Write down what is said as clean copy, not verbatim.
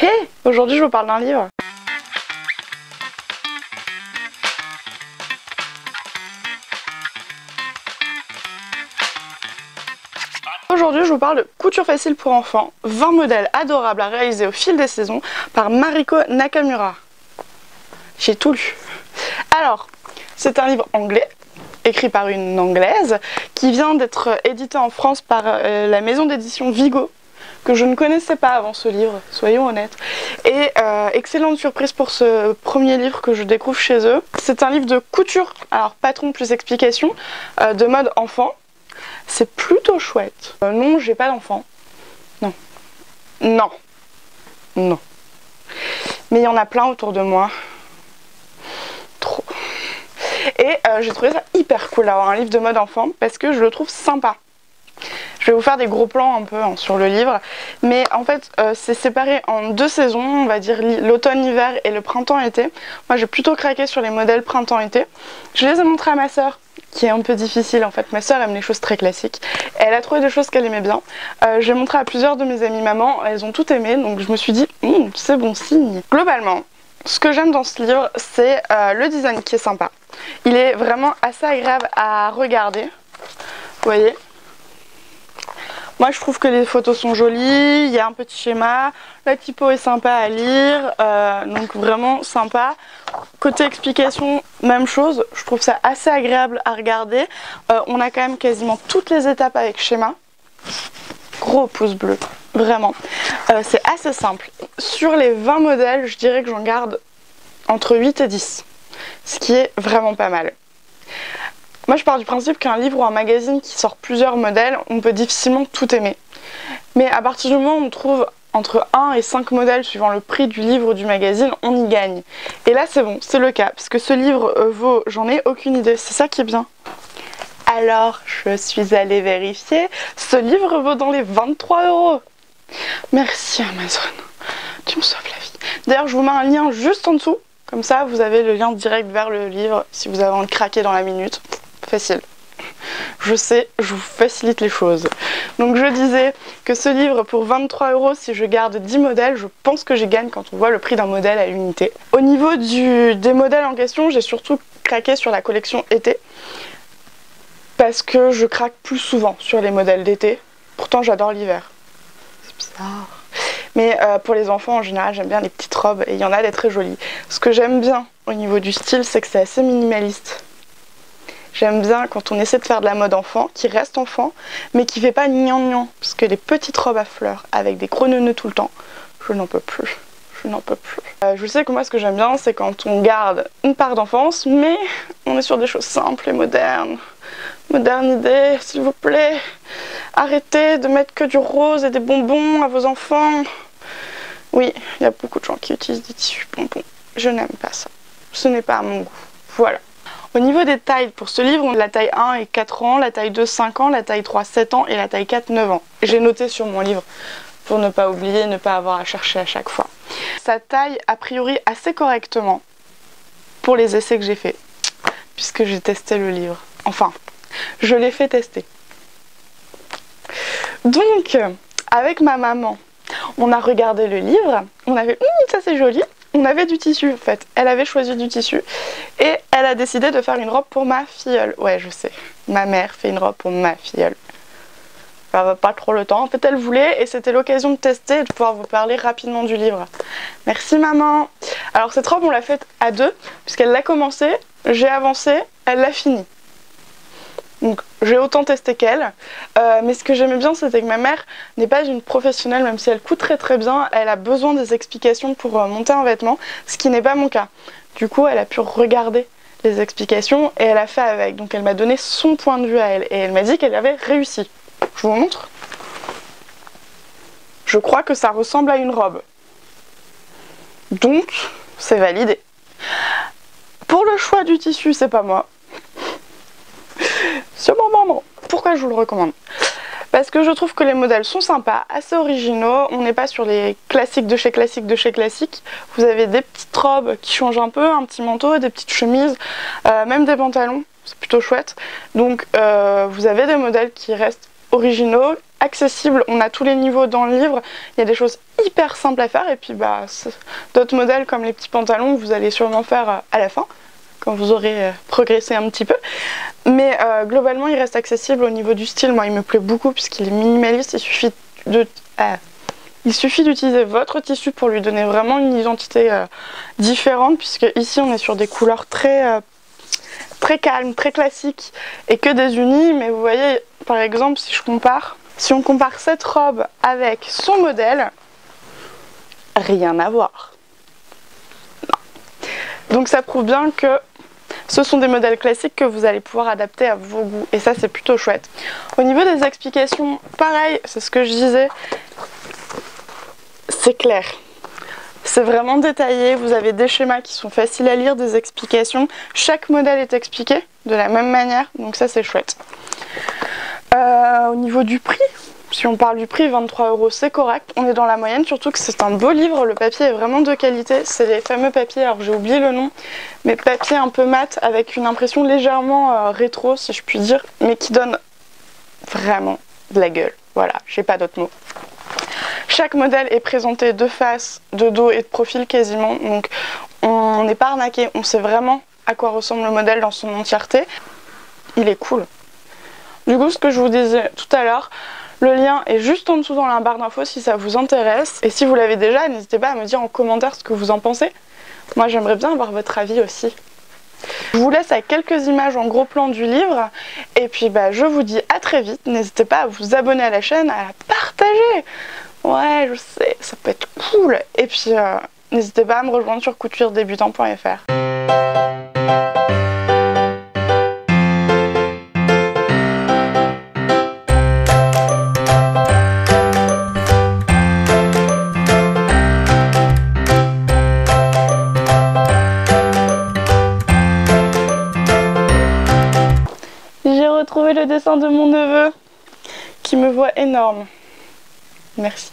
Hey, aujourd'hui je vous parle d'un livre. Aujourd'hui je vous parle de Couture facile pour enfants, 20 modèles adorables à réaliser au fil des saisons par Mariko Nakamura. J'ai tout lu. Alors, c'est un livre anglais, écrit par une anglaise, qui vient d'être édité en France par la maison d'édition Vigo, que je ne connaissais pas avant ce livre, soyons honnêtes. Et excellente surprise pour ce premier livre que je découvre chez eux. C'est un livre de couture, alors patron plus explication, de mode enfant. C'est plutôt chouette. Non, j'ai pas d'enfant. Non. Non. Non. Mais il y en a plein autour de moi. Trop. Et j'ai trouvé ça hyper cool d'avoir un livre de mode enfant parce que je le trouve sympa. Je vais vous faire des gros plans un peu sur le livre, mais en fait c'est séparé en deux saisons, on va dire l'automne-hiver et le printemps-été. Moi j'ai plutôt craqué sur les modèles printemps-été. Je les ai montrés à ma soeur, qui est un peu difficile en fait. Ma soeur aime les choses très classiques. Elle a trouvé des choses qu'elle aimait bien. J'ai montré à plusieurs de mes amies mamans, elles ont toutes aimé, donc je me suis dit c'est bon signe. Globalement, ce que j'aime dans ce livre, c'est le design qui est sympa. Il est vraiment assez agréable à regarder. Vous voyez ? Moi je trouve que les photos sont jolies, il y a un petit schéma, la typo est sympa à lire, donc vraiment sympa. Côté explication, même chose, je trouve ça assez agréable à regarder. On a quand même quasiment toutes les étapes avec schéma. Gros pouce bleu, vraiment. C'est assez simple. Sur les 20 modèles, je dirais que j'en garde entre 8 et 10, ce qui est vraiment pas mal. Moi je pars du principe qu'un livre ou un magazine qui sort plusieurs modèles, on peut difficilement tout aimer. Mais à partir du moment où on trouve entre 1 et 5 modèles suivant le prix du livre ou du magazine, on y gagne. Et là c'est bon, c'est le cas, parce que ce livre vaut, j'en ai aucune idée, c'est ça qui est bien. Alors je suis allée vérifier, ce livre vaut dans les 23 €. Merci Amazon, tu me sauves la vie. D'ailleurs je vous mets un lien juste en dessous, comme ça vous avez le lien direct vers le livre si vous avez envie de craquer dans la minute. Facile. Je sais, je vous facilite les choses. Donc je disais que ce livre pour 23 €, si je garde 10 modèles, je pense que j'y gagne quand on voit le prix d'un modèle à l'unité. Au niveau des modèles en question, j'ai surtout craqué sur la collection été. Parce que je craque plus souvent sur les modèles d'été. Pourtant j'adore l'hiver. C'est bizarre. Mais pour les enfants en général, j'aime bien les petites robes et il y en a des très jolies. Ce que j'aime bien au niveau du style, c'est que c'est assez minimaliste. J'aime bien quand on essaie de faire de la mode enfant, qui reste enfant, mais qui fait pas gnangnan, parce que les petites robes à fleurs avec des gros nœuds tout le temps, je n'en peux plus. Je n'en peux plus. Je sais que moi ce que j'aime bien, c'est quand on garde une part d'enfance, mais on est sur des choses simples et modernes. Modernité, s'il vous plaît. Arrêtez de mettre que du rose et des bonbons à vos enfants. Oui, il y a beaucoup de gens qui utilisent des tissus bonbons. Je n'aime pas ça. Ce n'est pas à mon goût. Voilà. Au niveau des tailles, pour ce livre, la taille 1 est 4 ans, la taille 2 5 ans, la taille 3 7 ans et la taille 4 9 ans. J'ai noté sur mon livre pour ne pas oublier, ne pas avoir à chercher à chaque fois. Ça taille a priori assez correctement pour les essais que j'ai faits, puisque j'ai testé le livre. Enfin, je l'ai fait tester. Donc, avec ma maman, on a regardé le livre, on avait ça c'est joli. On avait du tissu en fait, elle avait choisi du tissu et elle a décidé de faire une robe pour ma filleule. Ouais je sais, ma mère fait une robe pour ma filleule. Elle n'avait pas trop le temps, en fait elle voulait et c'était l'occasion de tester et de pouvoir vous parler rapidement du livre. Merci maman. Alors cette robe on l'a faite à deux puisqu'elle l'a commencé, j'ai avancé, elle l'a fini. Donc j'ai autant testé qu'elle, mais ce que j'aimais bien c'était que ma mère n'est pas une professionnelle, même si elle coud très bien, elle a besoin des explications pour monter un vêtement, ce qui n'est pas mon cas. Du coup elle a pu regarder les explications et elle a fait avec, donc elle m'a donné son point de vue à elle et elle m'a dit qu'elle avait réussi. Je vous montre. Je crois que ça ressemble à une robe. Donc c'est validé. Pour le choix du tissu c'est pas moi. C'est mon maman. Pourquoi je vous le recommande? Parce que je trouve que les modèles sont sympas, assez originaux. On n'est pas sur les classiques de chez classiques de chez classiques. Vous avez des petites robes qui changent un peu, un petit manteau, des petites chemises, même des pantalons. C'est plutôt chouette. Donc vous avez des modèles qui restent originaux, accessible, on a tous les niveaux dans le livre, il y a des choses hyper simples à faire et puis bah d'autres modèles comme les petits pantalons vous allez sûrement faire à la fin quand vous aurez progressé un petit peu, mais globalement il reste accessible. Au niveau du style, moi il me plaît beaucoup puisqu'il est minimaliste, il suffit d'utiliser votre tissu pour lui donner vraiment une identité différente, puisque ici on est sur des couleurs très calmes, très classiques et que des unis. Mais vous voyez, par exemple, si on compare cette robe avec son modèle, rien à voir. Non. Donc ça prouve bien que ce sont des modèles classiques que vous allez pouvoir adapter à vos goûts et ça c'est plutôt chouette. Au niveau des explications, pareil, c'est ce que je disais, c'est clair. C'est vraiment détaillé, vous avez des schémas qui sont faciles à lire, des explications. Chaque modèle est expliqué de la même manière, donc ça c'est chouette. Au niveau du prix, si on parle du prix, 23 € c'est correct, on est dans la moyenne, surtout que c'est un beau livre, le papier est vraiment de qualité, c'est les fameux papiers, alors j'ai oublié le nom, mais papier un peu mat avec une impression légèrement rétro si je puis dire, mais qui donne vraiment de la gueule, voilà, j'ai pas d'autres mots. Chaque modèle est présenté de face, de dos et de profil quasiment, donc on n'est pas arnaqué, on sait vraiment à quoi ressemble le modèle dans son entièreté. Il est cool. Du coup, ce que je vous disais tout à l'heure, le lien est juste en dessous dans la barre d'infos si ça vous intéresse. Et si vous l'avez déjà, n'hésitez pas à me dire en commentaire ce que vous en pensez. Moi, j'aimerais bien avoir votre avis aussi. Je vous laisse avec quelques images en gros plan du livre. Et puis, bah, je vous dis à très vite. N'hésitez pas à vous abonner à la chaîne, à la partager. Ouais, je sais, ça peut être cool. Et puis, n'hésitez pas à me rejoindre sur couturedébutant.fr. J'ai retrouvé le dessin de mon neveu qui me voit énorme. Merci.